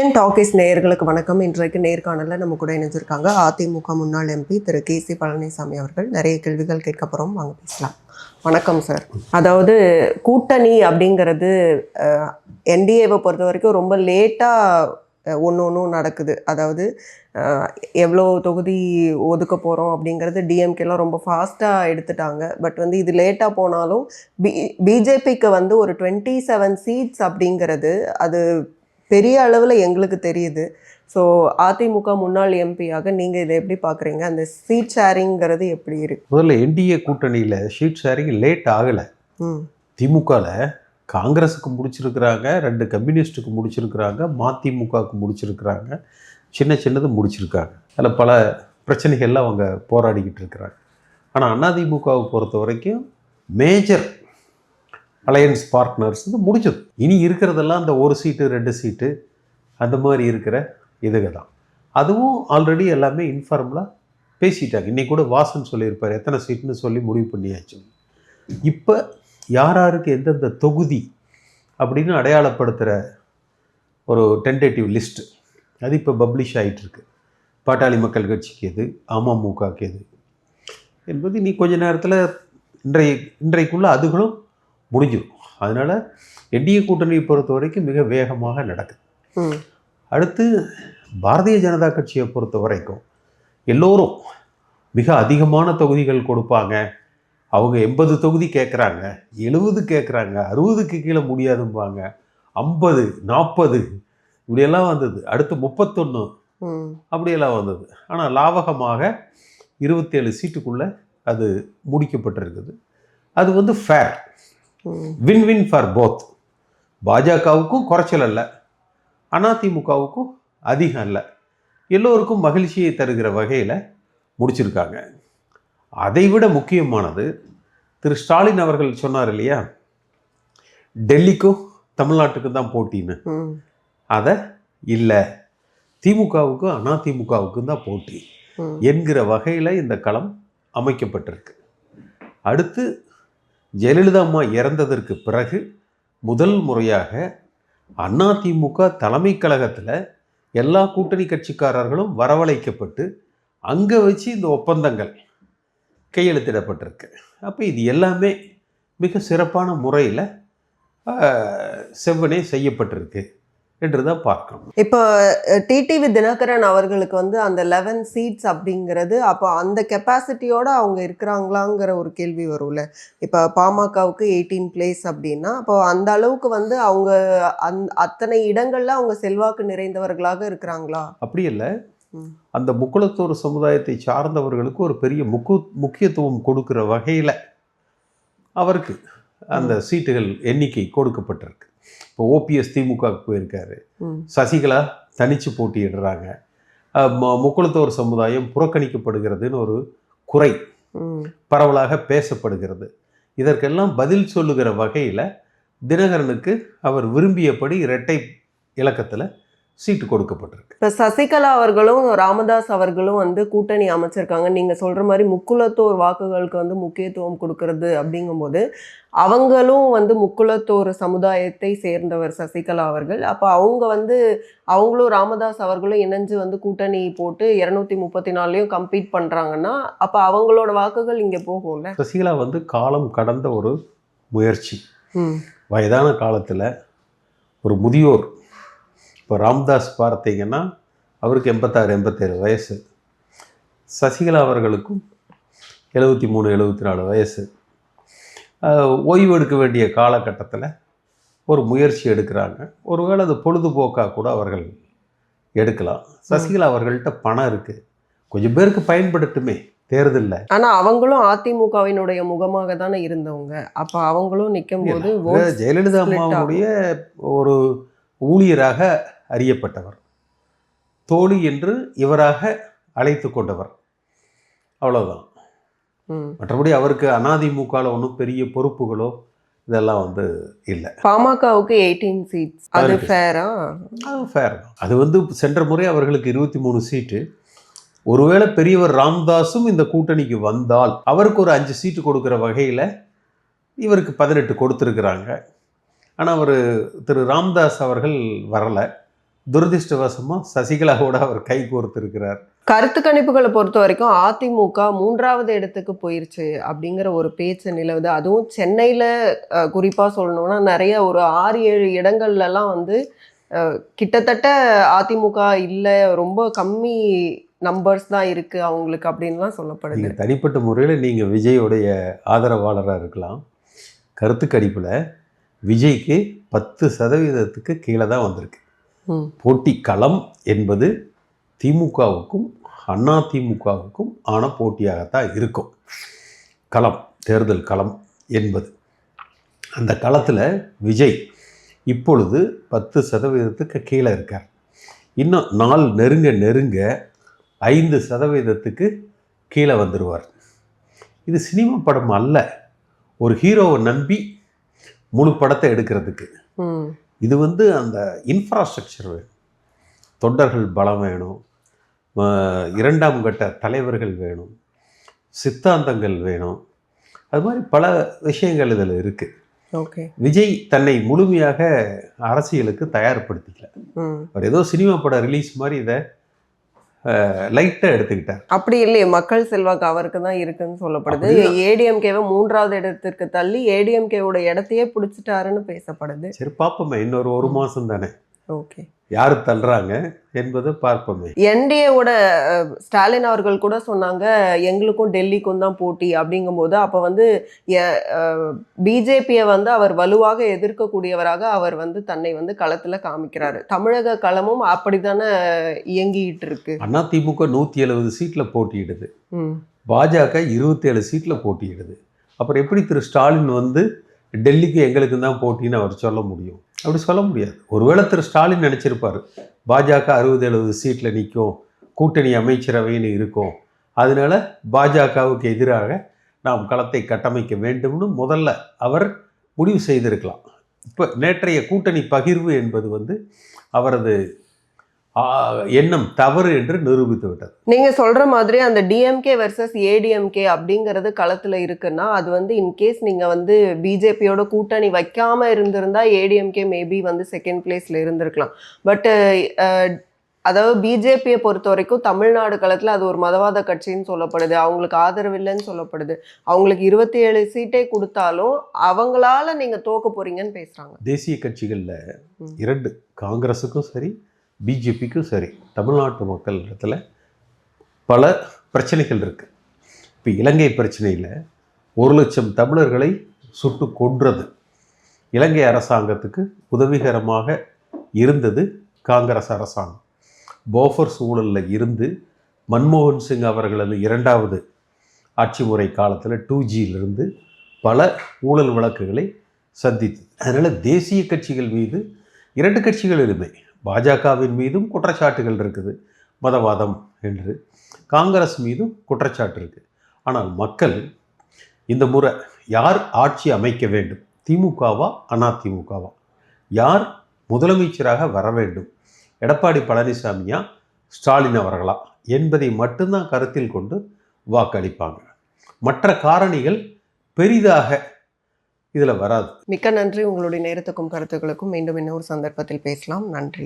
Indian talkies நேயர்களுக்கு வணக்கம். இன்றைக்கு நேர்காணலில் நம்ம கூட இணைஞ்சிருக்காங்க அதிமுக முன்னாள் எம்பி திரு கே.சி. பழனிசாமி அவர்கள். நிறைய கேள்விகள் கேட்க போகிறோம், வாங்க பேசலாம். வணக்கம் சார். அதாவது கூட்டணி அப்படிங்கிறது என்டிஏவை பொறுத்த வரைக்கும் ரொம்ப லேட்டாக ஒன்றும் நடக்குது. அதாவது எவ்வளோ தொகுதி ஒதுக்க போகிறோம் அப்படிங்கிறது டிஎம்கேலாம் ரொம்ப ஃபாஸ்ட்டாக எடுத்துட்டாங்க. பட் இது லேட்டாக போனாலும் பிஜேபிக்கு ஒரு 27 சீட்ஸ் அப்படிங்கிறது அது பெரிய அளவில் எங்களுக்கு தெரியுது. ஸோ அதிமுக முன்னாள் எம்பியாக நீங்கள் இதை எப்படி பார்க்குறீங்க? அந்த சீட் ஷேரிங்கிறது எப்படி இருக்கு? முதல்ல என்டிஏ கூட்டணியில் சீட் ஷேரிங் லேட் ஆகலை. திமுகவில் காங்கிரஸுக்கு முடிச்சிருக்கிறாங்க, 2 கம்யூனிஸ்ட்டுக்கு முடிச்சிருக்கிறாங்க, மதிமுகவுக்கு முடிச்சிருக்கிறாங்க, சின்னது முடிச்சிருக்காங்க. அதில் பல பிரச்சனைகள்லாம் அவங்க போராடிக்கிட்டு இருக்கிறாங்க. ஆனால் அதிமுகவை பொறுத்த வரைக்கும் மேஜர் அலையன்ஸ் பார்ட்னர்ஸ் முடிச்சது. இனி இருக்கிறதெல்லாம் அந்த 1 சீட்டு 2 சீட்டு அந்த மாதிரி இருக்கிற இதுக தான். அதுவும் ஆல்ரெடி எல்லாமே இன்ஃபார்மலாக பேசிட்டாங்க. இன்றைக்கி கூட வாசன் சொல்லியிருப்பார், எத்தனை சீட்டுன்னு சொல்லி முடிவு பண்ணியாச்சு. இப்போ யாருக்கு எந்தெந்த தொகுதி அப்படின்னு அடையாளப்படுத்துகிற ஒரு டென்டேட்டிவ் லிஸ்ட்டு அது இப்போ பப்ளிஷ் ஆகிட்டுருக்கு. பாட்டாளி மக்கள் கட்சிக்கு எது, அமமுகக்கு எது என்பது இனி கொஞ்ச நேரத்தில் இன்றைக்குள்ள அதுகளும் முடிஞ்சிடும். அதனால் என்டிஏ கூட்டணியை பொறுத்த வரைக்கும் மிக வேகமாக நடக்குது. அடுத்து பாரதிய ஜனதா கட்சியை பொறுத்த வரைக்கும் எல்லோரும் மிக அதிகமான தொகுதிகள் கொடுப்பாங்க, அவங்க 80 தொகுதி கேட்குறாங்க, 70 கேட்குறாங்க, 60க்கு கீழே முடியாதும்பாங்க, 50 40 இப்படியெல்லாம் வந்தது. அடுத்து 31 அப்படியெல்லாம் வந்தது. ஆனால் லாவகமாக 27 சீட்டுக்குள்ளே அது முடிக்கப்பட்டிருக்குது. அது ஃபேர், வின் ஃபார் போத். பாஜகவுக்கும் குறைச்சல் அல்ல, அதிமுகவுக்கும் அதிகம் அல்ல, எல்லோருக்கும் மகிழ்ச்சியை தருகிற வகையில் முடிச்சிருக்காங்க. அதைவிட முக்கியமானது திரு ஸ்டாலின் அவர்கள் சொன்னார் இல்லையா, டெல்லிக்கும் தமிழ்நாட்டுக்கும் தான் போட்டின்னு. அதை இல்லை, திமுகவுக்கும் அதிமுகவுக்கும் தான் போட்டி என்கிற வகையில் இந்த களம் அமைக்கப்பட்டிருக்கு. அடுத்து ஜெயலலிதா அம்மா இறந்ததற்கு பிறகு முதல் முறையாக அதிமுக தலைமை கழகத்தில் எல்லா கூட்டணி கட்சிக்காரர்களும் வரவழைக்கப்பட்டு அங்கே வச்சு இந்த ஒப்பந்தங்கள் கையெழுத்திடப்பட்டிருக்கு. அப்போ இது எல்லாமே மிக சிறப்பான முறையில் செவ்வனே செய்யப்பட்டிருக்கு என்று தான் பார்க்கணும். இப்போ டிடிவி தினகரன் அவர்களுக்கு அந்த 11 சீட்ஸ் அப்படிங்கிறது அப்போ அந்த கெப்பாசிட்டியோடு அவங்க இருக்கிறாங்களாங்கிற ஒரு கேள்வி வரும்ல. இப்போ பாமகவுக்கு 18 பிளேஸ் அப்படின்னா அப்போ அந்த அளவுக்கு அவங்க அத்தனை இடங்கள்ல அவங்க செல்வாக்கு நிறைந்தவர்களாக இருக்கிறாங்களா? அப்படி இல்லை. அந்த முக்குளத்தோர் சமுதாயத்தை சார்ந்தவர்களுக்கு ஒரு பெரிய முக்கியத்துவம் கொடுக்கிற வகையில் அவருக்கு அந்த சீட்டுகள் எண்ணிக்கை கொடுக்கப்பட்டிருக்கு. இப்போ ஓபிஎஸ் திமுகவுக்கு போயிருக்காரு, சசிகலா தனிச்சு போட்டியிடுறாங்க, முக்குளத்தோர் சமுதாயம் புறக்கணிக்கப்படுகிறதுன்னு ஒரு குறை பரவலாக பேசப்படுகிறது. இதற்கெல்லாம் பதில் சொல்லுகிற வகையில் தினகரனுக்கு அவர் விரும்பியபடி இரட்டை இலக்கத்தில் சீட்டு கொடுக்கப்பட்டிருக்கு. இப்போ சசிகலா அவர்களும் ராமதாஸ் அவர்களும் கூட்டணி அமைச்சிருக்காங்க. நீங்கள் சொல்கிற மாதிரி முக்குளத்தோர் வாக்குகளுக்கு முக்கியத்துவம் கொடுக்கறது அப்படிங்கும்போது அவங்களும் முக்குளத்தோர் சமுதாயத்தை சேர்ந்தவர் சசிகலா அவர்கள். அப்போ அவங்க அவங்களும் ராமதாஸ் அவர்களும் இணைஞ்சு கூட்டணி போட்டு 234லையும் கம்பீட் பண்ணுறாங்கன்னா அப்போ அவங்களோட வாக்குகள் இங்கே போகும்ல. சசிகலா காலம் கடந்த ஒரு முயற்சி. வயதான காலத்தில் ஒரு முதியோர், இப்போ ராம்தாஸ் பார்த்தீங்கன்னா அவருக்கு 86-87 வயசு, சசிகலா அவர்களுக்கும் 73-74 வயசு. ஓய்வு எடுக்க வேண்டிய காலகட்டத்தில் ஒரு முயற்சி எடுக்கிறாங்க. ஒருவேளை அது பொழுதுபோக்காக கூட அவர்கள் எடுக்கலாம். சசிகலா அவர்கள்ட்ட பணம் இருக்குது, கொஞ்சம் பேருக்கு பயன்படுத்துமே தேர்தலில். ஆனால் அவங்களும் அதிமுகவினுடைய முகமாக தானே இருந்தவங்க. அப்போ அவங்களும் நிற்கும் போது ஜெயலலிதா அம்மாவுடைய ஒரு ஊழியராக அறியப்பட்டவர், தோழி என்று இவராக அழைத்து கொண்டவர், அவ்வளோதான். மற்றபடி அவருக்கு அதிமுகவில் ஒன்றும் பெரிய பொறுப்புகளோ இதெல்லாம் இல்லை. பாமகவுக்கு 18 சீட்ஸ், அது ஃபேரா? அது ஃபேர் தான். அது சென்ற முறை அவர்களுக்கு 23 சீட்டு. ஒருவேளை பெரியவர் ராம்தாஸும் இந்த கூட்டணிக்கு வந்தால் அவருக்கு ஒரு 5 சீட்டு கொடுக்குற வகையில் இவருக்கு 18 கொடுத்துருக்குறாங்க. ஆனால் திரு ராம்தாஸ் அவர்கள் வரலை, துரதிருஷ்டவசமாக சசிகலாவோட அவர் கை கோர்த்திருக்கிறார். கருத்து கணிப்புகளை பொறுத்த வரைக்கும் அதிமுக 3வது இடத்துக்கு போயிருச்சு அப்படிங்கிற ஒரு பேச்சு நிலவுது. அதுவும் சென்னையில் குறிப்பாக சொல்லணும்னா நிறைய ஒரு 6-7 இடங்கள்லாம் வந்து கிட்டத்தட்ட அதிமுக இல்லை, ரொம்ப கம்மி நம்பர்ஸ் தான் இருக்குது அவங்களுக்கு அப்படின்லாம் சொல்லப்படுது. நீங்கள் தனிப்பட்ட முறையில் நீங்கள் விஜயோடைய ஆதரவாளராக இருக்கலாம். கருத்து கணிப்பில் விஜய்க்கு 10% கீழே தான் வந்திருக்கு. போட்டி களம் என்பது திமுகவுக்கும் அதிமுகவுக்கும் ஆன போட்டியாகத்தான் இருக்கும். களம், தேர்தல் களம் என்பது. அந்த களத்தில் விஜய் இப்பொழுது 10% கீழே இருக்கார். இன்னும் நாள் நெருங்க 5% கீழே வந்துடுவார். இது சினிமா படம் அல்ல, ஒரு ஹீரோவை நம்பி முழு படத்தை எடுக்கிறதுக்கு. இது வந்து அந்த இன்ஃப்ராஸ்ட்ரக்சர் வேணும், தொண்டர்கள் பலம் வேணும், 2ஆம் கட்ட தலைவர்கள் வேணும், சித்தாந்தங்கள் வேணும். அது மாதிரி பல விஷயங்கள் இதில் இருக்குது. ஓகே, விஜய் தன்னை முழுமையாக அரசியலுக்கு தயார்படுத்திக்கல. அவர் ஏதோ சினிமா படம் ரிலீஸ் மாதிரி இதை லைட்டாக எடுத்துக்கிட்டார். அப்படி இல்லையே, மக்கள் செல்வாக்கு அவருக்கு தான் இருக்குன்னு சொல்லப்படுது. ஏடிஎம்கேவை 3வது இடத்திற்கு தள்ளி ஏடிஎம்கேவோட இடத்தையே பிடிச்சிட்டாருன்னு பேசப்படுது. சரி, பார்ப்போமே, இன்னொரு 1 மாதம் தானே. ஓகே, யார் தள்ளுறாங்க என்பதை பார்ப்போமே. என்டிஏவோட ஸ்டாலின் அவர்கள் கூட சொன்னாங்க எங்களுக்கும் டெல்லிக்கும் தான் போட்டி அப்படிங்கும்போது, அப்போ வந்து பிஜேபியை வந்து அவர் வலுவாக எதிர்க்கக்கூடியவராக அவர் வந்து தன்னை வந்து களத்தில் காமிக்கிறாரு. தமிழக களமும் அப்படி தானே இயங்கிட்டு இருக்கு. அதிமுக 170 சீட்டில் போட்டியிடுது, பாஜக 27 சீட்டில் போட்டியிடுது. அப்புறம் எப்படி திரு ஸ்டாலின் வந்து டெல்லிக்கு எங்களுக்கு தான் போட்டின்னு அவர் சொல்ல முடியும்? அப்படி சொல்ல முடியாது. ஒருவேளை திரு ஸ்டாலின் நினச்சிருப்பார் பாஜக 60-70 சீட்டில் நிற்கும், கூட்டணி அமைச்சரவைன்னு இருக்கும், அதனால பாஜகவுக்கு எதிராக நாம் களத்தை கட்டமைக்க வேண்டும்னு முதல்ல அவர் முடிவு செய்திருக்கலாம். இப்போ நேற்றைய கூட்டணி பகிர்வு என்பது வந்து அவரது எண்ணம் தவறு என்று நிரூபித்து விட்டது. நீங்க சொல்ற மாதிரி அந்த டிஎம்கே வெர்சஸ் ஏடிஎம்கே அப்படிங்கிறது களத்துல இருக்குன்னா, அது வந்து இன்கேஸ் நீங்க வந்து பிஜேபியோட கூட்டணி வைக்காம இருந்திருந்தா ஏடிஎம்கே மேபி வந்து 2nd பிளேஸ்ல இருந்திருக்கலாம். பட் அதாவது பிஜேபியை பொறுத்த வரைக்கும் தமிழ்நாடு களத்தில் அது ஒரு மதவாத கட்சின்னு சொல்லப்படுது, அவங்களுக்கு ஆதரவு இல்லைன்னு சொல்லப்படுது. அவங்களுக்கு 27 சீட்டே கொடுத்தாலும் அவங்களால நீங்கள் தோக்க போறீங்கன்னு பேசுகிறாங்க. தேசிய கட்சிகளில் 2, காங்கிரஸுக்கும் சரி பிஜேபிக்கும் சரி, தமிழ்நாட்டு மக்கள் இடத்துல பல பிரச்சனைகள் இருக்குது. இப்போ இலங்கை பிரச்சனையில் 1,00,000 தமிழர்களை சுட்டு கொன்றது இலங்கை அரசாங்கத்துக்கு உதவிகரமாக இருந்தது காங்கிரஸ் அரசாங்கம். போஃபர் சூழலில் இருந்து மன்மோகன் சிங் அவர்களது 2வது ஆட்சி முறை காலத்தில் 2Gயிலிருந்து பல ஊழல் வழக்குகளை சந்தித்தது. அதனால் தேசிய கட்சிகள் மீது 2 கட்சிகளிலுமே பாஜகவின் மீதும் குற்றச்சாட்டுகள் இருக்குது, மதவாதம் என்று. காங்கிரஸ் மீதும் குற்றச்சாட்டு இருக்குது. ஆனால் மக்கள் இந்த முறை யார் ஆட்சி அமைக்க வேண்டும், திமுகவா அதிமுகவா, யார் முதலமைச்சராக வர வேண்டும், எடப்பாடி பழனிசாமியா ஸ்டாலின் அவர்களா என்பதை மட்டும்தான் கருத்தில் கொண்டு வாக்களிப்பாங்க. மற்ற காரணிகள் பெரிதாக இதில் வராது. மிக்க நன்றி. உங்களுடைய நேரத்துக்கும் கருத்துக்களுக்கும் மீண்டும் இன்னொரு சந்தர்ப்பத்தில் பேசலாம். நன்றி.